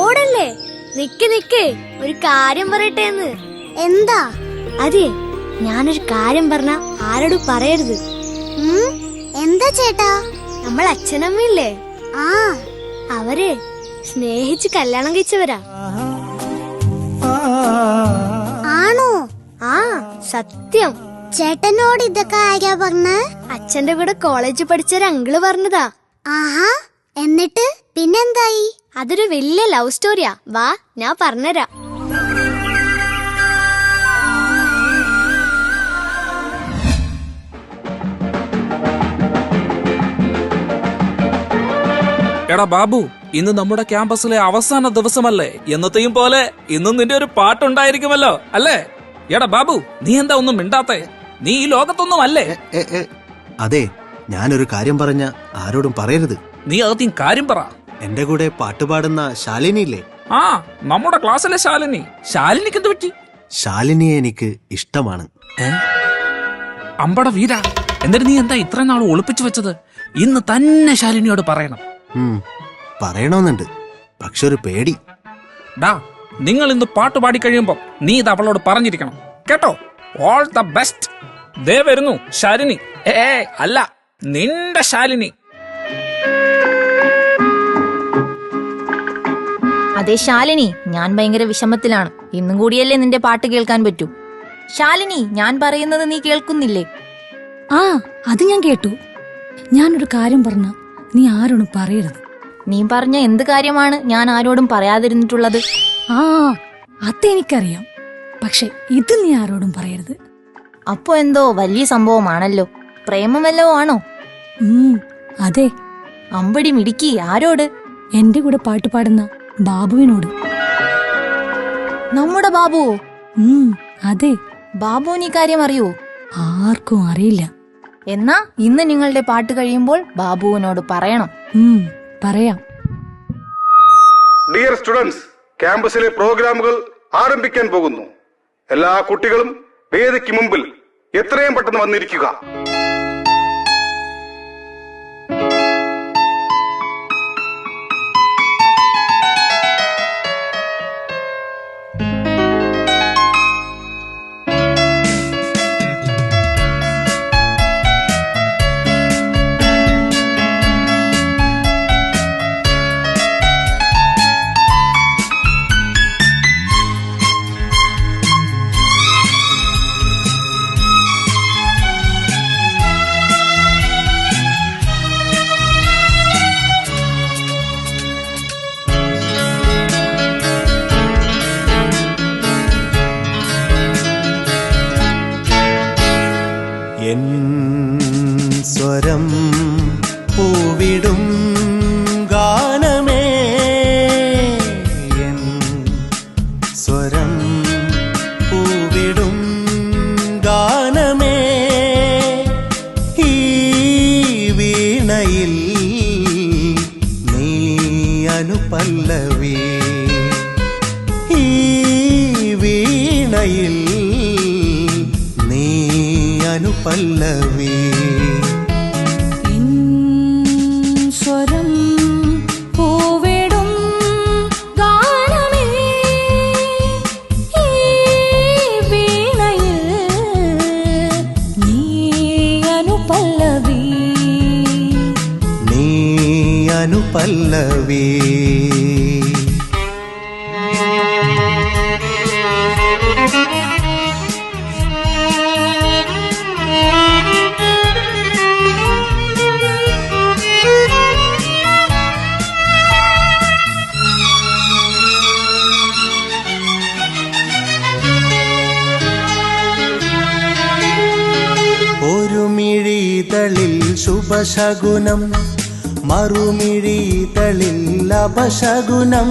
ഓടല്ലേ, നിക്ക് നിക്ക്, ഒരു കാര്യം പറയട്ടേന്ന്. എന്താ? അതെ, ഞാനൊരു കാര്യം പറഞ്ഞ ആരോടും പറയരുത്. എന്താ ചേട്ടാ? നമ്മൾ അച്ഛനമ്മയില്ലേ, ആ അവര് സ്നേഹിച്ച് കല്യാണം കഴിച്ചവരാ. ആണോ? ആ സത്യം. ചേട്ടനോട് ഇതൊക്കെ ആരാ പറഞ്ഞ? അച്ഛന്റെ കൂടെ കോളേജിൽ പഠിച്ചൊരു അങ്കിള് പറഞ്ഞതാ. ആഹാ, എന്നിട്ട് പിന്നെന്തായി? അതൊരു വലിയ ലവ് സ്റ്റോറിയാ. വാ, ഞാൻ പറഞ്ഞുതരാം. എടാ ബാബു, ഇന്ന് നമ്മുടെ ക്യാമ്പസിലെ അവസാന ദിവസമല്ലേ? എന്നത്തെയും പോലെ ഇന്നും നിന്റെ ഒരു പാട്ടുണ്ടായിരിക്കുമല്ലോ, അല്ലേ? എടാ ബാബു, നീ എന്താ ഒന്നും മിണ്ടാത്തെ? നീ ഈ ലോകത്തൊന്നും അല്ലേ? അതെ, ഞാനൊരു കാര്യം പറഞ്ഞ ആരോടും പറയരുത്. നീ ആദ്യം കാര്യം പറ. എന്റെ കൂടെ പാട്ടുപാടുന്ന ശാലിനി ഇല്ലേ? ആ, നമ്മുടെ ക്ലാസ്സിലെ ശാലിനി. ശാലിനിക്ക് എന്ത് പറ്റി? ശാലിനിയെ എനിക്ക് ഇഷ്ടമാണ്. അമ്പട വീര, എന്നിട്ട് നീ എന്താ ഇത്ര നാൾ ഒളിപ്പിച്ചു വെച്ചത്? ഇന്ന് തന്നെ ശാലിനിയോട് പറയണം. പറയണമെന്നുണ്ട്, പക്ഷെ ഒരു പേടി. ഡാ, നിങ്ങൾ ഇന്ന് പാട്ട് പാടി കഴിയുമ്പോ നീ ഇത് അവളോട് പറഞ്ഞിരിക്കണം, കേട്ടോ? All the best. ദേ വരുന്നു ശാലിനി. അല്ല, നിന്റെ ശാലിനി. അതെ ശാലിനി, ഞാൻ ഭയങ്കര വിഷമത്തിലാണ്. ഇന്നും കൂടിയല്ലേ നിന്റെ പാട്ട് കേൾക്കാൻ പറ്റൂ. ശാലിനി, ഞാൻ പറയുന്നത് നീ കേൾക്കുന്നില്ലേ? ആ, അത് ഞാൻ കേട്ടു. ഞാനൊരു കാര്യം പറഞ്ഞ നീ ആരോടും പറയരുത്. നീ പറഞ്ഞ എന്ത് കാര്യമാണ് ഞാൻ ആരോടും പറയാതിരുന്നിട്ടുള്ളത്? ആ, അതെനിക്കറിയാം, പക്ഷെ ഇത് നീ ആരോടും പറയരുത്. അപ്പോ എന്തോ വലിയ സംഭവമാണല്ലോ. പ്രേമമല്ലോ ആണോ? അതെ. അമ്പടി മിടുക്കി, ആരോട്? എന്റെ കൂടെ പാട്ട് പാടുന്ന ബാബുവിനോട്. നമ്മുടെ ബാബുവോ? അതെ. ബാബുവിന് ഈ കാര്യം അറിയോ? ആർക്കും അറിയില്ല. എന്നാ ഇന്ന് നിങ്ങളുടെ പാട്ട് കഴിയുമ്പോൾ ബാബുവിനോട് പറയണം. പറയാം. ഡിയർ സ്റ്റുഡൻസ്, ക്യാമ്പസിലെ പ്രോഗ്രാമുകൾ ആരംഭിക്കാൻ പോകുന്നു. എല്ലാ കുട്ടികളും വേദിക്ക് മുമ്പിൽ എത്രയും പെട്ടെന്ന് വന്നിരിക്കുക. എൻ സ്വരം പൂവിടും ഗാനമേ, എൻ സ്വരം പൂവിടും ഗാനമേ, ഈ വീണയിൽ നീ അനുപല്ലവി, ഈ വീണയിൽ അനുപല്ലവി. സ്വരം പൂവിടും ഗാനമേ, ഈ വീണയിൽ നീ അനുപല്ലവി, നീ അനുപല്ലവി. ഒരു മിഴിതളിൽ ശുഭശകുനം, മറുമിഴിതളിൽ അപശകുനം.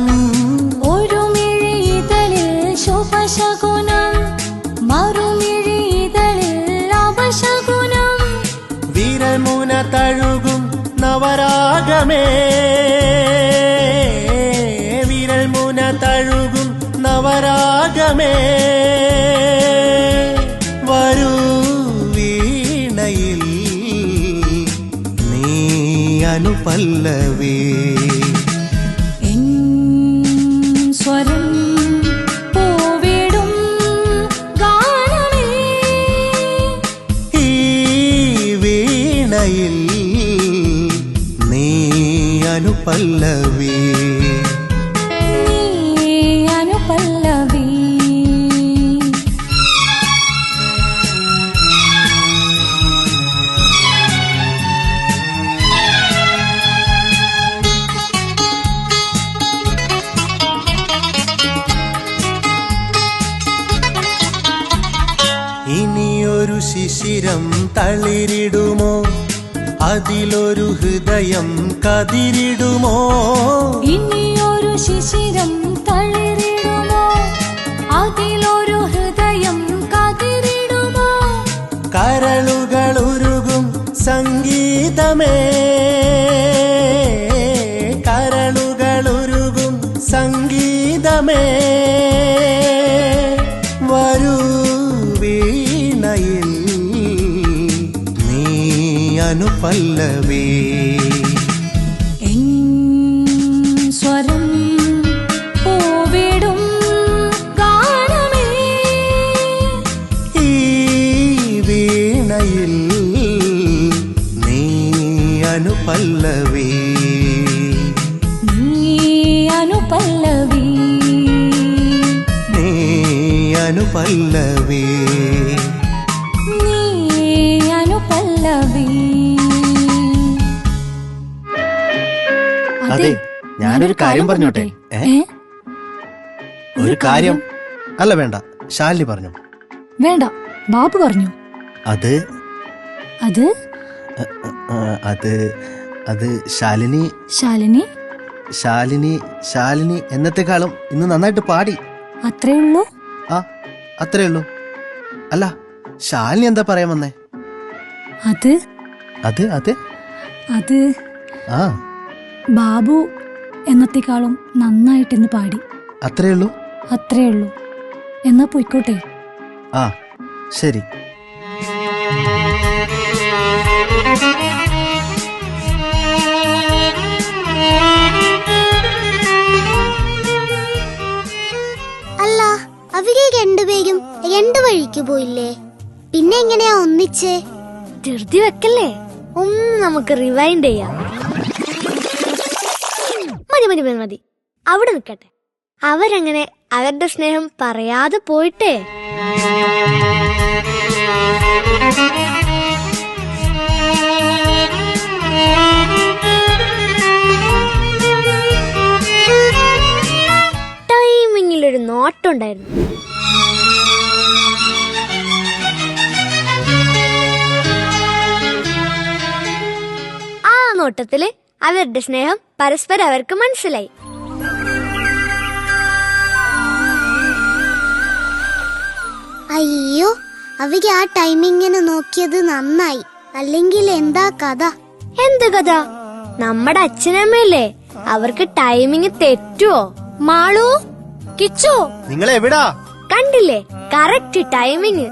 ഒരു മിഴിതളിൽ ശുഭശകുനം, മറുമിഴിതളിൽ അപശകുനം. വിരൽമുന തഴുകും നവരാഗമേ, വിരൽമുന തഴുകും നവരാഗമേ, വരൂ വീണയിൽ നീ അനുപല്ലവി. എൻ സ്വരം പൂവിടും ഗാനമേ, ഈ വീണയിൽ നീ അനുപല്ലവി. നീ അനുപല്ലവി. ഇനിയൊരു ശിശിരം തളിരിടുമോ, അതിലൊരു ഹൃദയം കതിരിടുമോ. ഇനിയൊരു ശിശിരം തളിരിടുമോ, അതിലൊരു ഹൃദയം കതിരിടുമോ. കരളുകളുരുകും സംഗീതമേ, കരളുകളുരുകും സംഗീതമേ, വരൂ വീണയിൽ നീ അനുപല്ലവി. എൻ സ്വരം പൂവിടും ഗാനമേ, ഈ വീണയിൽ നീ അനുപല്ലവി. നീ അനുപല്ലവി. നീ അനുപല്ലവി. നീ അനുപല്ലവി. അതെ, ഞാനൊരു കാര്യം പറഞ്ഞോട്ടെ. ഏ? ഒരു കാര്യം. അല്ല, വേണ്ട, ശാലിനി പറഞ്ഞു. വേണ്ട, ബാബു പറഞ്ഞു. അത് അത് അത് അത് ശാലിനി ശാലിനി ശാലിനി ശാലിനി എന്നത്തെക്കാളും ഇന്ന് നന്നായിട്ട് പാടി. അത്രേ ഉള്ളൂ. ആ, അത്രേ ഉള്ളൂ. അല്ല, ശാലിനി എന്താ പറയാൻ വന്നേ? അത് അത് അത് അത് ആ, ബാബു എന്നത്തേക്കാളും നന്നായിട്ടിന്ന് പാടി. അത്രേ ഉള്ളൂ. അത്രേ ഉള്ളൂ. എന്നാ പോയിക്കോട്ടെ. ആ, ശരി. അല്ല, അവര് രണ്ടുപേരും രണ്ടു വഴിക്ക് പോയില്ലേ? പിന്നെ എങ്ങനെയാ ഒന്നിച്ചേ? ധൃതി വെക്കല്ലേ, ഒന്ന് നമുക്ക് റിവൈൻഡ് ചെയ്യാം. മതി മതി മതി മതി, അവിടെ നിൽക്കട്ടെ. അവരങ്ങനെ അവരുടെ സ്നേഹം പറയാതെ പോയിട്ടേ. ടൈമിങ്ങിലൊരു നോട്ടുണ്ടായിരുന്നു. ആ നോട്ടത്തില് അവരുടെ സ്നേഹം പരസ്പരം അവർക്ക് മനസ്സിലായി. അയ്യോ, അവര് ആ ടൈമിങ്ങിന് നോക്കിയത് നന്നായി. അല്ലെങ്കിൽ എന്താ കഥ? എന്ത് കഥ? നമ്മുടെ അച്ഛനമ്മയല്ലേ, അവർക്ക് ടൈമിങ് തെറ്റുവോ? മാളു, കിച്ചു, നിങ്ങൾ എവിടാ? കണ്ടില്ലേ, കറക്റ്റ് ടൈമിങ്.